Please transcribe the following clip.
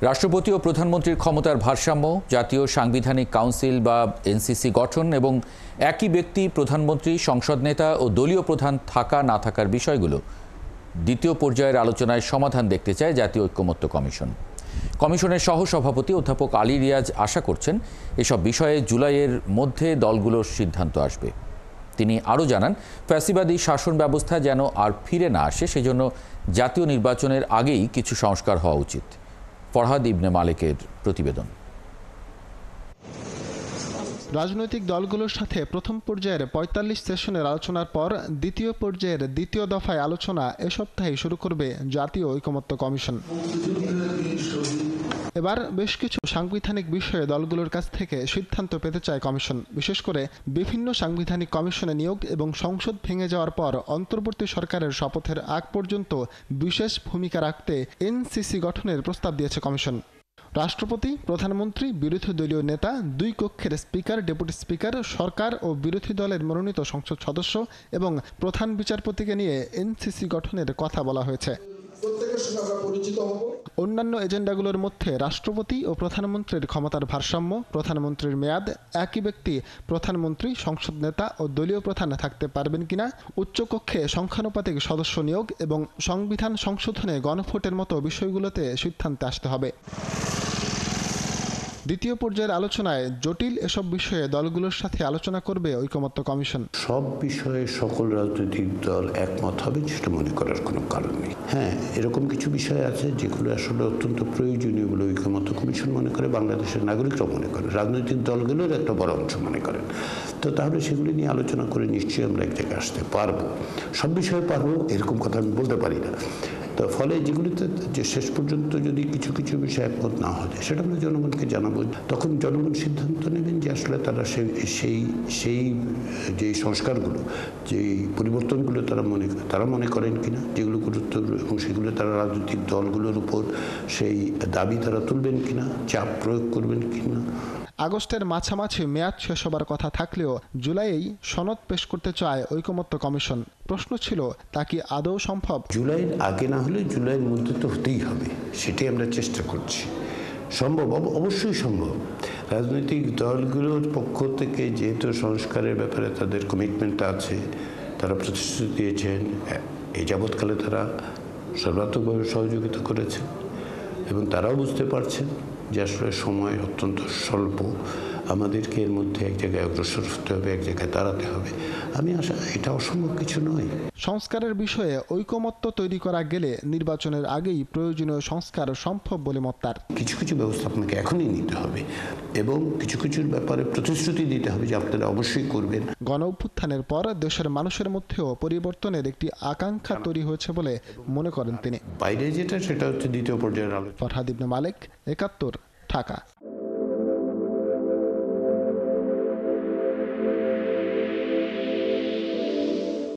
রাষ্ট্রপতি ও প্রধানমন্ত্রীর ক্ষমতার ভারসাম্য, জাতীয় সাংবিধানিক কাউন্সিল বা এনসিসি গঠন এবং একই ব্যক্তি প্রধানমন্ত্রী, সংসদ নেতা ও দলীয় প্রধান থাকা না থাকার বিষয়গুলো দ্বিতীয় পর্যায়ের আলোচনায় সমাধান দেখতে চায় জাতীয় ঐকমত্য কমিশন। কমিশনের সহসভাপতি অধ্যাপক আলী রিয়াজ আশা করছেন এসব বিষয়ে জুলাইয়ের মধ্যে দলগুলোর সিদ্ধান্ত আসবে। তিনি আরও জানান, ফ্যাসিবাদী শাসন ব্যবস্থা যেন আর ফিরে না আসে, সেজন্য জাতীয় নির্বাচনের আগেই কিছু সংস্কার হওয়া উচিত। ফরহাদ ইবনে মালিকের প্রতিবেদন। রাজনৈতিক দলগুলোর সাথে প্রথম পর্যায়ের ৪৫ সেশনের আলোচনার পর দ্বিতীয় পর্যায়ের দ্বিতীয় দফায় আলোচনা এ সপ্তাহেই শুরু করবে জাতীয় ঐকমত্য কমিশন। এবার বেশ কিছু সাংবিধানিক বিষয়ে দলগুলোর কাছ থেকে সিদ্ধান্ত পেতে চায় কমিশন। বিশেষ করে বিভিন্ন সাংবিধানিক কমিশনে নিয়োগ এবং সংসদ ভেঙে যাওয়ার পর অন্তর্বর্তী সরকারের শপথের আগ পর্যন্ত বিশেষ ভূমিকা রাখতে এনসিসি গঠনের প্রস্তাব দিয়েছে কমিশন। রাষ্ট্রপতি, প্রধানমন্ত্রী, বিরোধী দলীয় নেতা, দুই কক্ষের স্পিকার, ডেপুটি স্পিকার, সরকার ও বিরোধী দলের মনোনীত সংসদ সদস্য এবং প্রধান বিচারপতিকে নিয়ে এনসিসি গঠনের কথা বলা হয়েছে। অন্যান্য এজেন্ডাগুলোর মধ্যে রাষ্ট্রপতি ও প্রধানমন্ত্রীর ক্ষমতার ভারসাম্য, প্রধানমন্ত্রীর মেয়াদ, একই ব্যক্তি প্রধানমন্ত্রী, সংসদ নেতা ও দলীয় প্রধান থাকতে পারবেন কিনা, উচ্চকক্ষে সংখ্যানুপাতিক সদস্য নিয়োগ এবং সংবিধান সংশোধনে গণভোটের মতো বিষয়গুলোতে সিদ্ধান্তে আসতে হবে। দ্বিতীয় পর্যায়ের আলোচনায় জটিল এসব বিষয়ে দলগুলোর সাথে আলোচনা করবে ঐকমত্য কমিশন। সব বিষয়ে সকল রাজনৈতিক দল একমত হবে সেটা মনে করার কোনো কারণ নেই। হ্যাঁ, এরকম কিছু বিষয় আছে যেগুলো আসলে অত্যন্ত প্রয়োজনীয় বলে ঐকমত্য কমিশন মনে করে, বাংলাদেশের নাগরিকরাও মনে করে, রাজনৈতিক দলগুলোর একটা বড় অংশ মনে করেন। তো তাহলে সেগুলি নিয়ে আলোচনা করে নিশ্চয়ই আমরা এক জায়গায় আসতে পারবো। সব বিষয়ে পারবো এরকম কথা আমি বলতে পারি না। তো ফলে যেগুলিতে যে শেষ পর্যন্ত যদি কিছু কিছু বিষয় একমত না হয় সেটা আমরা জনগণকে জানাবো। তখন জনগণ সিদ্ধান্ত নেবেন যে আসলে তারা সেই যে সংস্কারগুলো, যে পরিবর্তনগুলো তারা মনে করেন কিনা, যেগুলো গুরুত্বপূর্ণ, এবং সেগুলো তারা রাজনৈতিক দলগুলোর উপর সেই দাবি তারা তুলবেন কিনা, চাপ প্রয়োগ করবেন কিনা। আগস্টের মাঝামাঝি মেয়াদ শেষ হবার কথা থাকলেও জুলাইয়েই সনদ পেশ করতে চায় ঐকমত্য কমিশন। প্রশ্ন ছিল, তা কি আদৌ সম্ভব? জুলাইয়ের আগে না হলে জুলাইয়ের মধ্যে তো হতেই হবে, সেটাই আমরা চেষ্টা করছি। সম্ভব, অবশ্যই সম্ভব। রাজনৈতিক দলগুলোর পক্ষ থেকে যেহেতু সংস্কারের ব্যাপারে তাদের কমিটমেন্ট আছে, তারা প্রতিশ্রুতি দিয়েছেন, এই যাবৎকালে তারা সর্বাত্মকভাবে সহযোগিতা করেছেন এবং তারাও বুঝতে পারছেন যে আসলে সময় অত্যন্ত স্বল্প, আমাদেরকে এর মধ্যে এক জায়গায় অগ্রসর হতে হবে, এক জায়গায় দাঁড়াতে হবে। আমি আশা এটা অসম্ভব কিছু নয়। সংস্কারের বিষয়ে ঐকমত্য তৈরি করা গেলে নির্বাচনের আগেই প্রয়োজনীয় সংস্কার সম্ভব বলে মত তার। কিছু কিছু ব্যবস্থা আপনাকে এখনই নিতে হবে এবং কিছু কিছুর ব্যাপারে প্রতিশ্রুতি দিতে হবে যে আপনারা অবশ্যই করবেন। গণ অভ্যুত্থানের পর দেশের মানুষের মধ্যেও পরিবর্তনের একটি আকাঙ্ক্ষা তৈরি হয়েছে বলে মনে করেন তিনি। বাইরে যেটা, সেটা হচ্ছে দ্বিতীয় পর্যায়ের আলোচনা। ফরহাদ ইবনে মালিক, ৭১, ঢাকা।